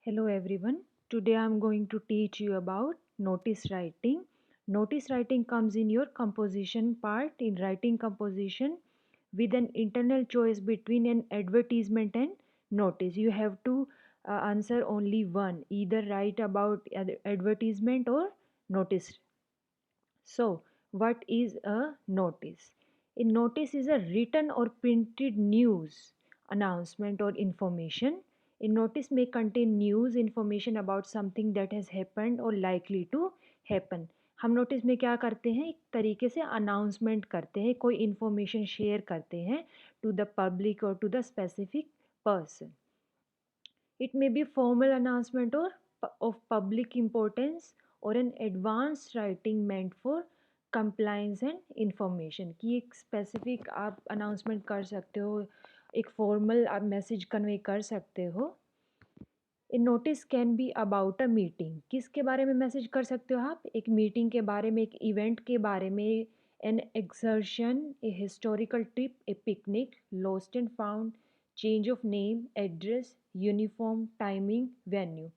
Hello everyone. Today I'm going to teach you about notice writing. Notice writing comes in your composition part in writing composition with an internal choice between an advertisement and notice. You have to answer only one, either write about advertisement or notice. So, what is a notice? A notice is a written or printed news, announcement, or information. A notice may contain news, information about something that has happened or likely to happen. हम notice में क्या करते हैं, एक तरीके से announcement करते हैं, कोई इन्फॉर्मेशन शेयर करते हैं टू द पब्लिक और to the specific person. It may be formal announcement or of public importance or an advanced writing meant for compliance and information कि एक specific आप announcement कर सकते हो, एक formal आप message convey कर सकते हो. A notice can be about a meeting. किसके बारे में मैसेज कर सकते हो आप? एक मीटिंग के बारे में, एक इवेंट के बारे में, an excursion, a historical trip, a picnic, lost and found, change of name, address, uniform, timing, venue.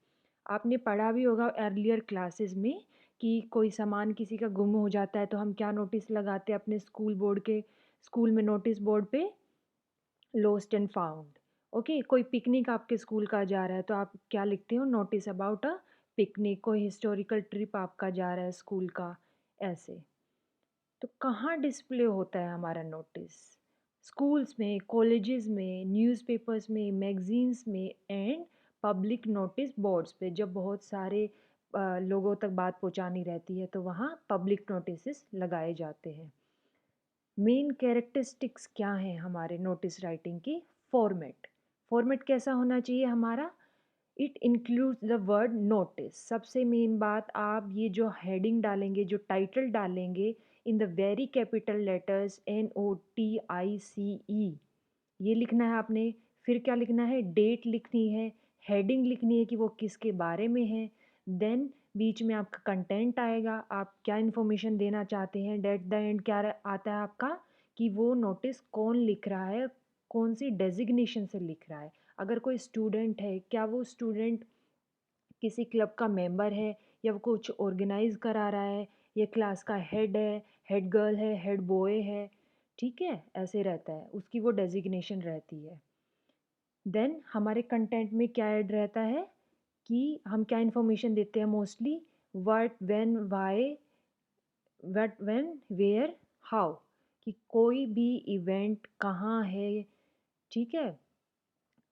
आपने पढ़ा भी होगा अर्लियर क्लासेस में कि कोई सामान किसी का गुम हो जाता है तो हम क्या नोटिस लगाते हैं अपने स्कूल में नोटिस बोर्ड पे, लॉस्ट एंड फाउंड. ओके, कोई पिकनिक आपके स्कूल का जा रहा है तो आप क्या लिखते हो? Notice about a picnic. कोई हिस्टोरिकल ट्रिप आपका जा रहा है स्कूल का, ऐसे. तो कहाँ डिस्प्ले होता है हमारा नोटिस? स्कूल्स में, कॉलेजेस में, न्यूज़पेपर्स में, मैगजीन्स में एंड पब्लिक नोटिस बोर्ड्स पे. जब बहुत सारे लोगों तक बात पहुंचानी रहती है तो वहाँ पब्लिक नोटिस लगाए जाते हैं. मेन कैरेक्टरिस्टिक्स क्या हैं हमारे नोटिस राइटिंग की? फॉर्मेट. फॉर्मेट कैसा होना चाहिए हमारा? It includes the word notice. सबसे मेन बात, आप ये जो हेडिंग डालेंगे, जो टाइटल डालेंगे, in the very capital letters NOTICE, ये लिखना है आपने. फिर क्या लिखना है? डेट लिखनी है, हेडिंग लिखनी है कि वो किसके बारे में है. देन बीच में आपका कंटेंट आएगा, आप क्या इन्फॉर्मेशन देना चाहते हैं. एट द एंड क्या आता है आपका, कि वो नोटिस कौन लिख रहा है, कौन सी डेजिग्नेशन से लिख रहा है. अगर कोई स्टूडेंट है, क्या वो स्टूडेंट किसी क्लब का मेंबर है, या वो कुछ ऑर्गेनाइज करा रहा है, या क्लास का हेड है, हेड गर्ल है, हेड बॉय है. ठीक है, ऐसे रहता है, उसकी वो डेजिग्नेशन रहती है. देन हमारे कंटेंट में क्या ऐड रहता है कि हम क्या इन्फॉर्मेशन देते हैं mostly? What, when, why, what, when, where, how. कि कोई भी इवेंट कहाँ है, ठीक है,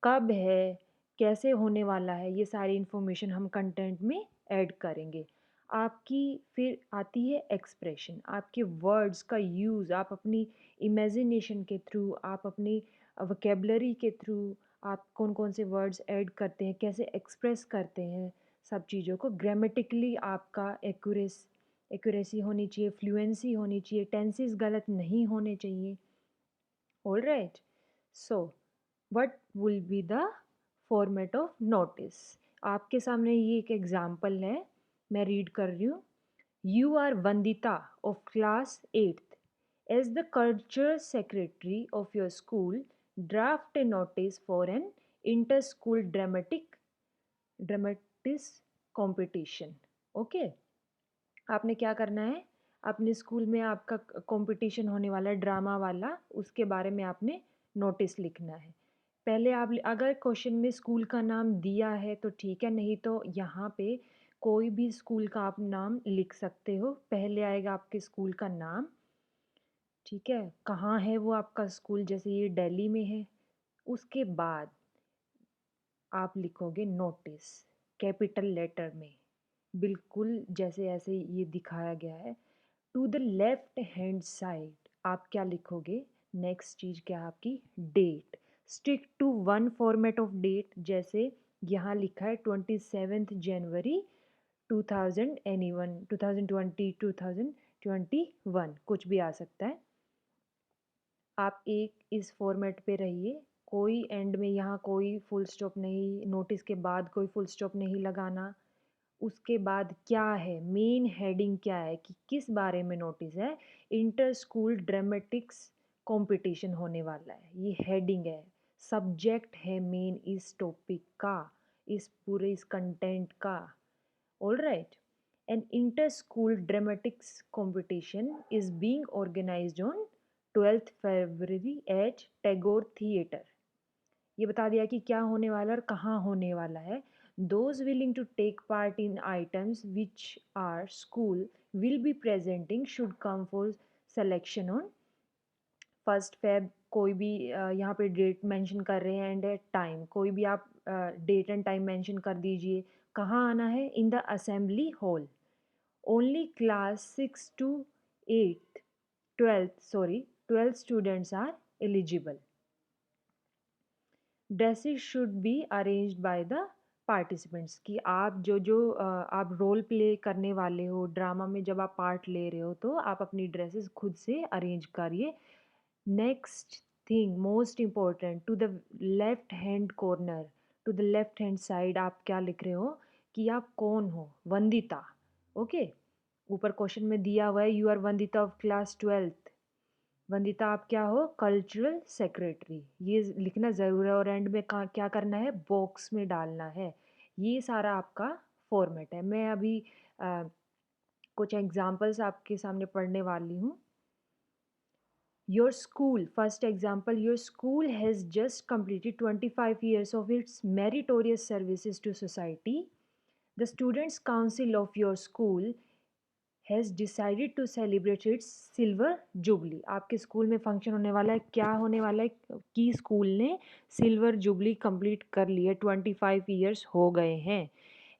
कब है, कैसे होने वाला है, ये सारी इन्फॉर्मेशन हम कंटेंट में ऐड करेंगे. आपकी फिर आती है एक्सप्रेशन. आपके वर्ड्स का यूज़ आप अपनी इमेजिनेशन के थ्रू, आप अपनी वोकेबलरी के थ्रू, आप कौन कौन से वर्ड्स ऐड करते हैं, कैसे एक्सप्रेस करते हैं, सब चीज़ों को. ग्रामेटिकली आपका एक्यूरेसी होनी चाहिए, फ्लुएंसी होनी चाहिए, टेंसेस गलत नहीं होने चाहिए. All right. So what will be the format of notice? आपके सामने ये एक एग्जाम्पल है, मैं रीड कर रही हूँ. You are Vandita of class 8th. As the culture secretary of your school, draft a notice for an inter school dramatics competition. Okay, आपने क्या करना है, अपने स्कूल में आपका कंपटीशन होने वाला है ड्रामा वाला, उसके बारे में आपने नोटिस लिखना है. पहले आप, अगर क्वेश्चन में स्कूल का नाम दिया है तो ठीक है, नहीं तो यहाँ पे कोई भी स्कूल का आप नाम लिख सकते हो. पहले आएगा आपके स्कूल का नाम, ठीक है, कहाँ है वो आपका स्कूल, जैसे ये दिल्ली में है. उसके बाद आप लिखोगे नोटिस कैपिटल लेटर में, बिल्कुल जैसे ऐसे ये दिखाया गया है. To the left hand side आप क्या लिखोगे? नेक्स्ट चीज़ क्या है आपकी? Date. Stick to one format of date. जैसे यहाँ लिखा है 27 जनवरी 2021, 2020, 2021, कुछ भी आ सकता है. आप एक इस फॉर्मेट पे रहिए. कोई एंड में यहाँ कोई फुल स्टॉप नहीं, नोटिस के बाद कोई फुल स्टॉप नहीं लगाना. उसके बाद क्या है, मेन हेडिंग क्या है कि किस बारे में नोटिस है? इंटर स्कूल ड्रामेटिक्स कंपटीशन होने वाला है, ये हेडिंग है. सब्जेक्ट है मेन इस टॉपिक का, इस पूरे इस कंटेंट का। All right. An inter school dramatics competition is being organised on 12th February at Tagore theatre. ये बता दिया कि क्या होने वाला है और कहाँ होने वाला है। Those willing to take part in items which our school will be presenting should come for selection on 1st Feb। कोई भी यहाँ पे डेट मेंशन कर रहे हैं एंड टाइम, कोई भी आप डेट एंड टाइम मेंशन कर दीजिए। कहाँ आना है? In the assembly hall. Only class 6 to 8 12 students are eligible. Dresses should be arranged by the participants. कि आप आप रोल प्ले करने वाले हो ड्रामा में, जब आप पार्ट ले रहे हो तो आप अपनी ड्रेसेस खुद से अरेंज करिए। Next thing most important, to the left hand corner, to the left hand side आप क्या लिख रहे हो कि आप कौन हो? वंदिता। ओके, ऊपर क्वेश्चन में दिया हुआ है you are Vandita of class 12th। Vandita आप क्या हो? Cultural secretary. ये लिखना ज़रूर है और एंड में क्या करना है? बॉक्स में डालना है। ये सारा आपका फॉर्मेट है। मैं अभी कुछ एग्जांपल्स आपके सामने पढ़ने वाली हूँ। Your school, first example, your school has just completed 25 years of its meritorious services to society. The Students' Council of your school has decided to celebrate its silver jubilee. आपके स्कूल में function होने वाला है। क्या होने वाला है? कि स्कूल ने सिल्वर जुबली कंप्लीट कर ली है, 25 ईयर्स हो गए हैं।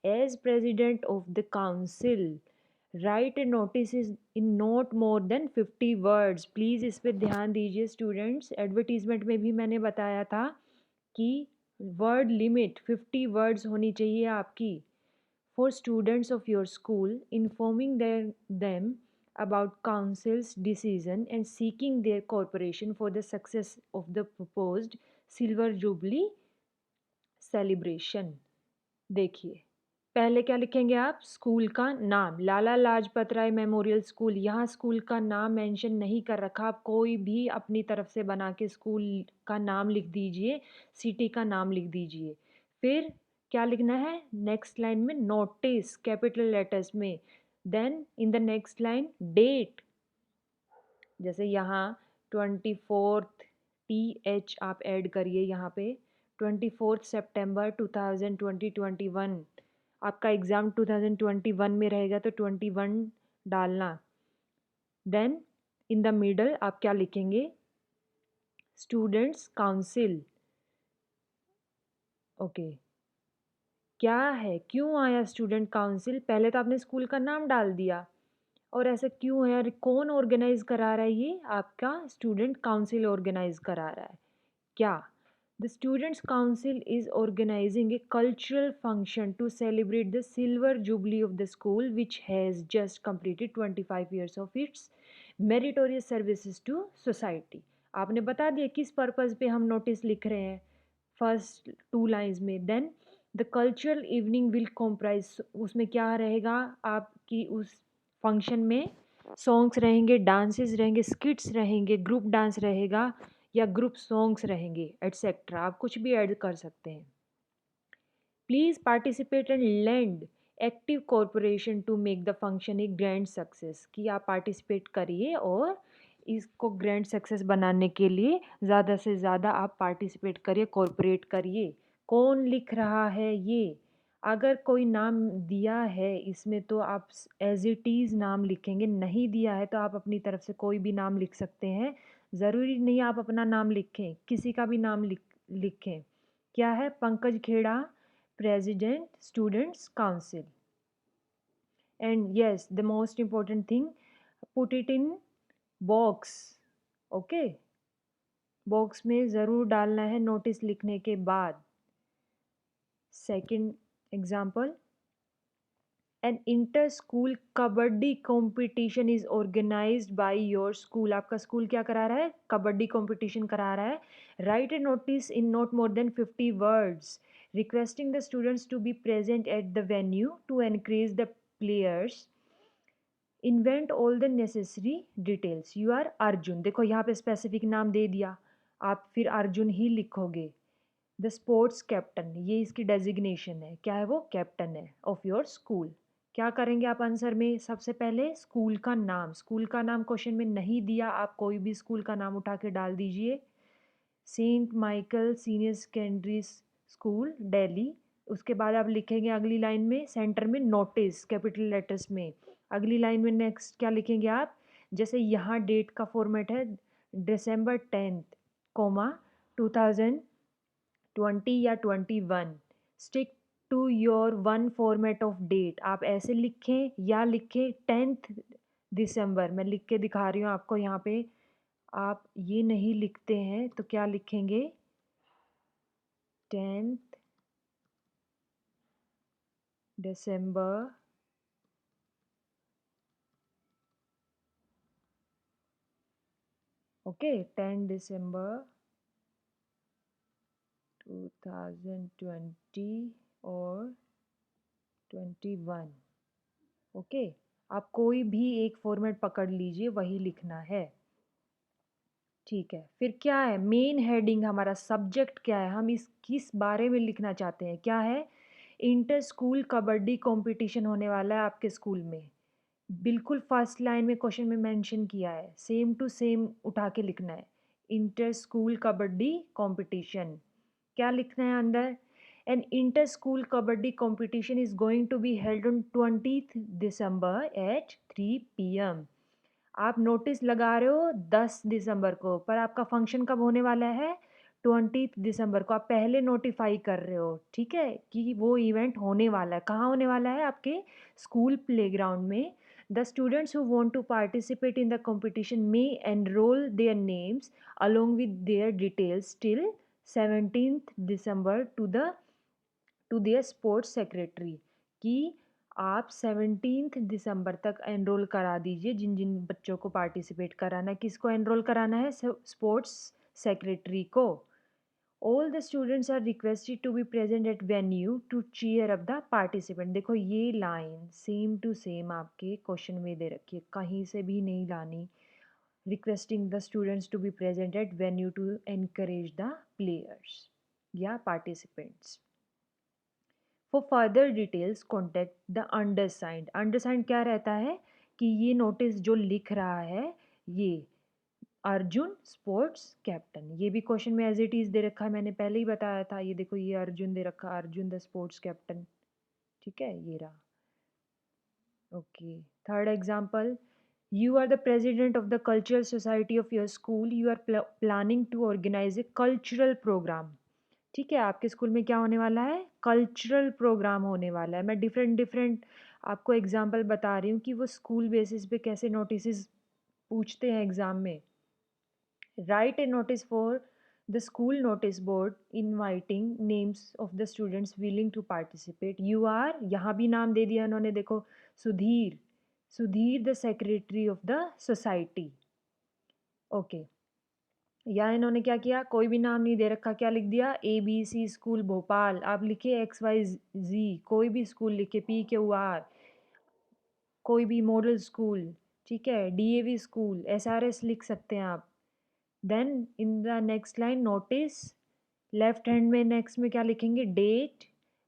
As president of the council write a notice is in not more than 50 words. Please इस पर ध्यान दीजिए स्टूडेंट्स। एडवर्टीजमेंट में भी मैंने बताया था कि वर्ड लिमिट 50 वर्ड्स होनी चाहिए आपकी। For students of your school, informing them about council's decision and seeking their cooperation for the success of the proposed Silver Jubilee celebration। देखिए, पहले क्या लिखेंगे आप? स्कूल का नाम, लाला लाजपत राय मेमोरियल स्कूल। यहाँ स्कूल का नाम मेंशन नहीं कर रखा। आप कोई भी अपनी तरफ से बना के स्कूल का नाम लिख दीजिए, सिटी का नाम लिख दीजिए। फिर क्या लिखना है? नेक्स्ट लाइन में नोटिस कैपिटल लेटर्स में। Then in the next line date, जैसे यहाँ 24th TH आप ऐड करिए यहाँ पे। 24 सितंबर 2021। आपका एग्ज़ाम 2021 में रहेगा तो 21 डालना। देन इन द मिडल आप क्या लिखेंगे? Students council. ओके, क्या है? क्यों आया स्टूडेंट काउंसिल? पहले तो आपने स्कूल का नाम डाल दिया, और ऐसा क्यों है? और कौन ऑर्गेनाइज करा रहा है? ये आपका स्टूडेंट काउंसिल ऑर्गेनाइज करा रहा है। क्या? The students council is organising a cultural function to celebrate the silver jubilee of the school which has just completed 25 years of its meritorious services to society. आपने बता दिया किस पर्पज़ पे हम नोटिस लिख रहे हैं फर्स्ट 2 लाइन्स में। Then the cultural evening will comprise, उसमें क्या रहेगा आपकी उस फंक्शन में? सॉन्ग्स रहेंगे, डांसेस रहेंगे, स्किट्स रहेंगे, ग्रुप डांस रहेगा या ग्रुप सॉन्ग्स रहेंगे, एट्सेट्रा। आप कुछ भी ऐड कर सकते हैं। Please participate and lend active corporation to make the function a grand success. कि आप पार्टिसिपेट करिए और इसको ग्रैंड सक्सेस बनाने के लिए ज़्यादा से ज़्यादा आप पार्टिसिपेट करिए, कॉरपोरेट करिए। कौन लिख रहा है ये? अगर कोई नाम दिया है इसमें तो आप एज इट इज़ नाम लिखेंगे, नहीं दिया है तो आप अपनी तरफ से कोई भी नाम लिख सकते हैं। ज़रूरी नहीं आप अपना नाम लिखें, किसी का भी नाम लिखें। क्या है? Pankaj Khera, President Students Council। And yes, the most important thing, put it in box। okay, box में ज़रूर डालना है नोटिस लिखने के बाद। Second example, an inter school kabaddi competition is organised by your school. आपका स्कूल क्या करा रहा है? कबड्डी कॉम्पिटिशन करा रहा है। Write a notice in not more than 50 words requesting the students to be present at the venue to encourage the players। invent all the necessary details। you are Arjun. देखो यहाँ पे स्पेसिफिक नाम दे दिया, आप फिर अर्जुन ही लिखोगे। द स्पोर्ट्स कैप्टन, ये इसकी डेजिग्नेशन है, क्या है वो, कैप्टन है ऑफ योर स्कूल। क्या करेंगे आप आंसर में, सबसे पहले स्कूल का नाम, स्कूल का नाम क्वेश्चन में नहीं दिया, आप कोई भी स्कूल का नाम उठा के डाल दीजिए। Saint Michael senior secondary school Delhi. उसके बाद आप लिखेंगे अगली लाइन में सेंटर में नोटिस कैपिटल लेटर्स में। अगली लाइन में नेक्स्ट क्या लिखेंगे आप, जैसे यहाँ डेट का फॉर्मेट है December 10th, कोमा 2020 या 21। Stick to your one format of date, आप ऐसे लिखें या लिखें 10th December। मैं लिख के दिखा रही हूँ आपको यहाँ पे, आप ये नहीं लिखते हैं तो क्या लिखेंगे, 10th December okay, 10th December 2020 और 21। ओके, आप कोई भी एक फॉर्मेट पकड़ लीजिए, वही लिखना है। ठीक है, फिर क्या है मेन हेडिंग, हमारा सब्जेक्ट क्या है, हम इस किस बारे में लिखना चाहते हैं, क्या है, इंटर स्कूल कबड्डी कंपटीशन होने वाला है आपके स्कूल में। बिल्कुल फर्स्ट लाइन में क्वेश्चन में मेंशन किया है, सेम टू सेम उठा के लिखना है, इंटर स्कूल कबड्डी कंपटीशन। क्या लिखना है अंदर, an inter school kabaddi competition is going to be held on 20th December at 3 PM। आप नोटिस लगा रहे हो 10 दिसंबर को, पर आपका फंक्शन कब होने वाला है, 20th December को। आप पहले नोटिफाई कर रहे हो, ठीक है, कि वो इवेंट होने वाला है। कहाँ होने वाला है, आपके स्कूल प्लेग्राउंड में। The students who want to participate in the competition may enrol their names along with their details till 17th December to their sports secretary, कि आप 17th December तक एनरोल करा दीजिए जिन जिन बच्चों को पार्टिसिपेट कराना है। किसको एनरोल कराना है, स्पोर्ट्स सेक्रेटरी को। All the students are requested to be present at venue to cheer up the participant. देखो ये लाइन सेम टू सेम आपके क्वेश्चन में दे रखी है, कहीं से भी नहीं लानी। Requesting the students to be present at venue to encourage the players या participants. For further details contact the undersigned. Undersigned क्या रहता है, कि ये नोटिस जो लिख रहा है ये अर्जुन स्पोर्ट्स कैप्टन, ये भी क्वेश्चन में एज इट इज दे रखा है, मैंने पहले ही बताया था। ये देखो ये अर्जुन दे रखा, अर्जुन द स्पोर्ट्स कैप्टन, ठीक है, ये रहा। Okay, third example, you are the president of the cultural society of your school, you are planning to organize a cultural program। ठीक है, आपके स्कूल में क्या होने वाला है, कल्चरल प्रोग्राम होने वाला है। मैं डिफरेंट डिफरेंट आपको एग्जांपल बता रही हूँ कि वो स्कूल बेसिस पे कैसे नोटिस पूछते हैं एग्जाम में। Write a notice for the school notice board inviting names of the students willing to participate. You are, यहाँ भी नाम दे दिया उन्होंने, देखो Sudhir, Sudhir the secretary of the society. Okay, या इन्होंने क्या किया, कोई भी नाम नहीं दे रखा, क्या लिख दिया, ABC स्कूल भोपाल। आप लिखे XYZ, कोई भी स्कूल लिखे, PQR, कोई भी मॉडल स्कूल, ठीक है, DAV स्कूल, SRS लिख सकते हैं आप। Then in the next line notice, left hand में नेक्स्ट में क्या लिखेंगे, डेट,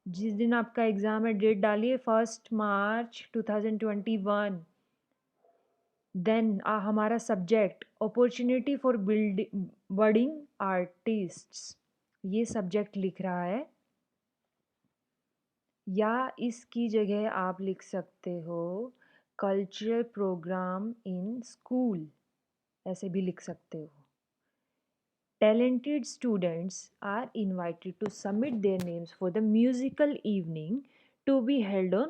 जिस दिन आपका एग्ज़ाम है डेट डालिए, 1 मार्च 2021। देन हमारा सब्जेक्ट अपॉर्चुनिटी फॉर बर्डिंग आर्टिस्ट्स, ये सब्जेक्ट लिख रहा है। या इसकी जगह आप लिख सकते हो कल्चरल प्रोग्राम इन स्कूल, ऐसे भी लिख सकते हो। Talented students are invited to submit their names for the musical evening to be held on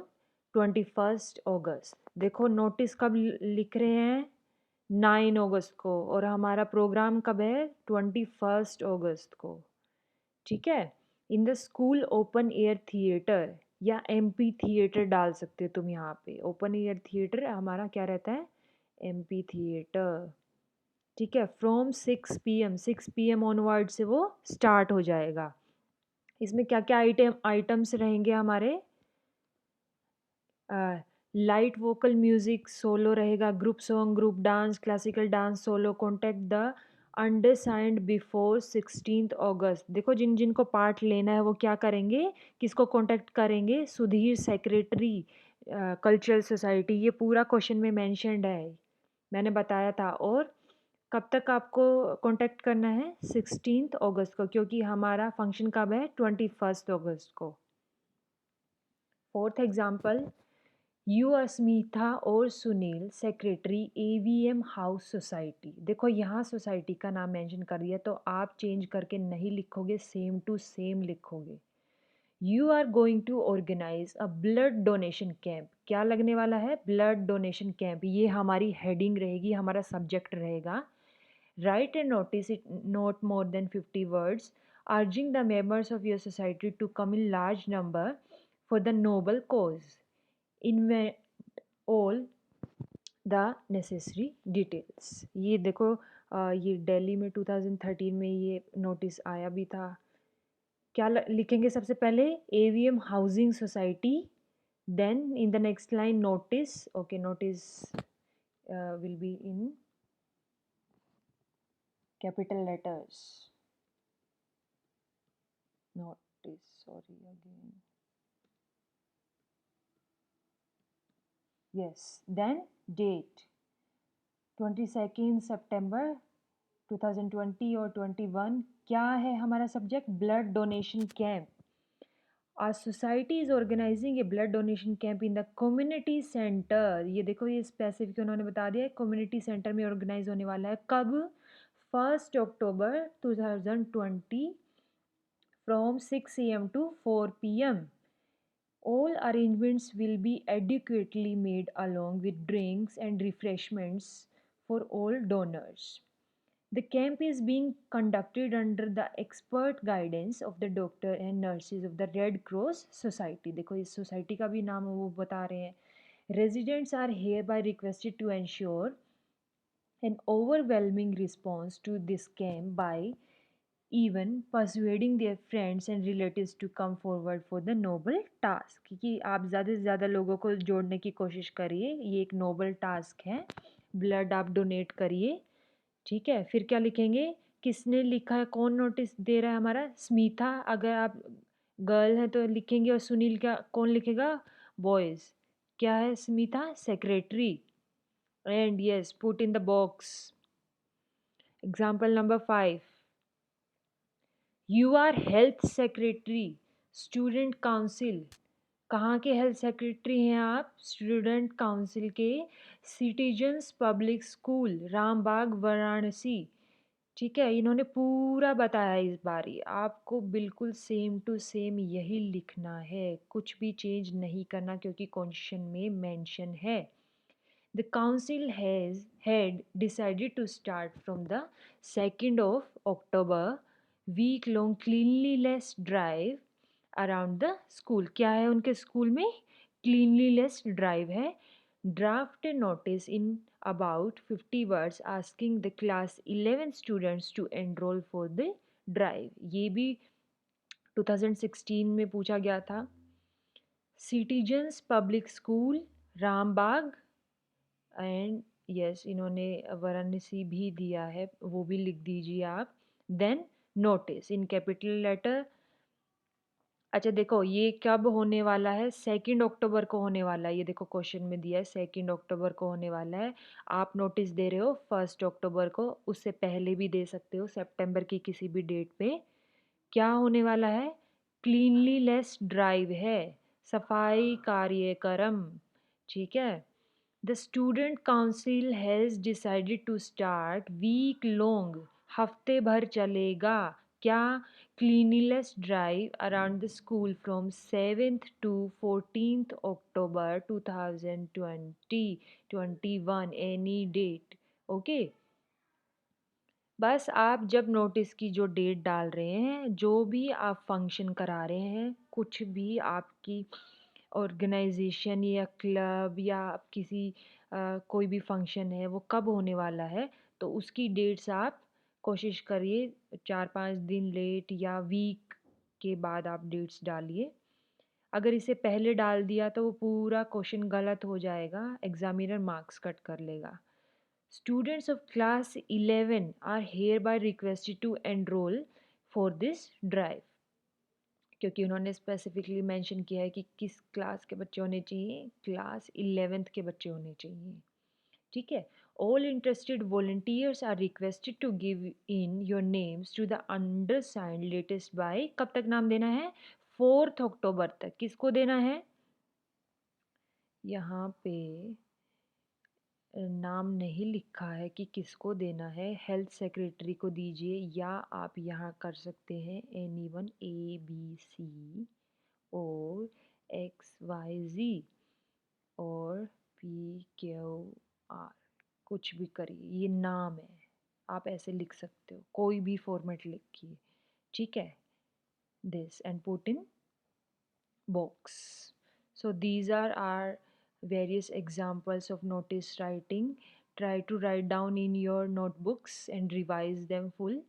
21st August। देखो नोटिस कब लिख रहे हैं, 9 अगस्त को, और हमारा प्रोग्राम कब है, 21st अगस्त को, ठीक है। In the school open air theatre, या MP थिएटर डाल सकते हो तुम यहाँ पे। ओपन एयर थिएटर हमारा क्या रहता है, MP थिएटर, ठीक है। फ्रॉम 6 PM, 6 PM ऑनवर्ड से वो स्टार्ट हो जाएगा। इसमें क्या क्या आइटम्स रहेंगे हमारे, लाइट वोकल म्यूजिक सोलो रहेगा, group song, group dance, classical dance solo. Contact the undersigned before 16 August. देखो जिन जिनको पार्ट लेना है वो क्या करेंगे, किसको कांटेक्ट करेंगे, सुधीर सेक्रेटरी कल्चरल सोसाइटी। ये पूरा क्वेश्चन में मेंशन्ड है, मैंने बताया था। और कब तक आपको कांटेक्ट करना है, 16 अगस्त को, क्योंकि हमारा फंक्शन कब है, 21 अगस्त को। फोर्थ एग्जाम्पल, यू अस्मिता और Sunil secretary AVM house society. देखो यहाँ सोसाइटी का नाम मेंशन कर दिया, तो आप चेंज करके नहीं लिखोगे, सेम टू सेम लिखोगे। You are going to organise a blood donation camp. क्या लगने वाला है, ब्लड डोनेशन कैंप। ये हमारी हेडिंग रहेगी, हमारा सब्जेक्ट रहेगा। Right and notice it not more than 50 words, urging the members of your society to come in large number for the noble cause. Invent all the necessary details. ये देखो ये दिल्ली में 2013 में ये नोटिस आया भी था। क्या लिखेंगे सबसे पहले, AVM housing society, then in the next line notice. Okay, notice will be in capital letters, notice, sorry again, yes, then date 22 September 2020 और 21। क्या है हमारा subject, blood donation camp. Our society is organizing a blood donation camp in the community center। ये देखो ये specific उन्होंने बता दिया है, कम्युनिटी सेंटर में ऑर्गेनाइज होने वाला है। कब, 1 अक्टूबर 2020 from 6 AM to 4 PM। All arrangements will be adequately made along with drinks and refreshments for all donors। The camp is being conducted under the expert guidance of the doctor and nurses of the Red Cross Society। देखो इस society का भी नाम वो बता रहे हैं। Residents are hereby requested to ensure an overwhelming response to this camp by even persuading their friends and relatives to come forward for the noble task। कि आप ज़्यादा से ज़्यादा लोगों को जोड़ने की कोशिश करिए, ये एक नोबल टास्क है, ब्लड आप डोनेट करिए। ठीक है, फिर क्या लिखेंगे, किसने लिखा है, कौन नोटिस दे रहा है, हमारा स्मिता। अगर आप गर्ल है तो लिखेंगे, और सुनील क्या, कौन लिखेगा, बॉयज़। क्या है, Smita secretary, and yes, put in the box. Example number 5, you are health secretary student council. कहाँ के हेल्थ सेक्रेटरी हैं आप, स्टूडेंट काउंसिल के, citizens public school Rambagh Varanasi. ठीक है, इन्होंने पूरा बताया इस बार ही, आपको बिल्कुल सेम टू सेम यही लिखना है, कुछ भी चेंज नहीं करना, क्योंकि क्वेश्चन में मेंशन है। The council has had decided to start from the 2nd of October week-long cleanliness drive around the school। क्या है उनके स्कूल में, cleanliness drive है। Draft a notice in about 50 words asking the class 11 students to enroll for the drive। ये भी 2016 में पूछा गया था। Citizens Public School Rambagh, and yes इन्होंने वाराणसी भी दिया है, वो भी लिख दीजिए आप। Then notice in capital letter. अच्छा देखो ये कब होने वाला है, 2 अक्टूबर को होने वाला है। ये देखो क्वेश्चन में दिया है 2 अक्टूबर को होने वाला है। आप नोटिस दे रहे हो 1 अक्टूबर को, उससे पहले भी दे सकते हो, सितंबर की किसी भी डेट पे। क्या होने वाला है, क्लीनलीनेस ड्राइव है, सफाई कार्यक्रम। ठीक है, The student council has decided to start week long, हफ्ते भर चलेगा, क्या, cleanliness drive around the school from 7th to 14th October 2020 21 any date। Okay, बस आप जब नोटिस की जो डेट डाल रहे हैं, जो भी आप फंक्शन करा रहे हैं, कुछ भी आपकी ऑर्गेनाइजेशन या क्लब या आप किसी कोई भी फंक्शन है वो कब होने वाला है, तो उसकी डेट्स आप कोशिश करिए 4-5 दिन लेट या वीक के बाद आप डेट्स डालिए। अगर इसे पहले डाल दिया तो वो पूरा क्वेश्चन गलत हो जाएगा, एग्जामिनर मार्क्स कट कर लेगा। Students of class 11 are hereby requested to enroll for this drive. क्योंकि उन्होंने स्पेसिफिकली मेंशन किया है कि किस क्लास के बच्चे होने चाहिए, क्लास 11th के बच्चे होने चाहिए। ठीक है। All interested volunteers are requested to give in your names to the undersigned latest by, कब तक नाम देना है? 4 अक्टूबर तक। किसको देना है? यहाँ पे नाम नहीं लिखा है कि किसको देना है। हेल्थ सेक्रेटरी को दीजिए, या आप यहाँ कर सकते हैं anyone ABC और XYZ और PQR, कुछ भी करिए, ये नाम है, आप ऐसे लिख सकते हो, कोई भी फॉर्मेट लिखिए। ठीक है। This and put in box. So these are our various examples of notice writing. Try to write down in your notebooks and revise them full.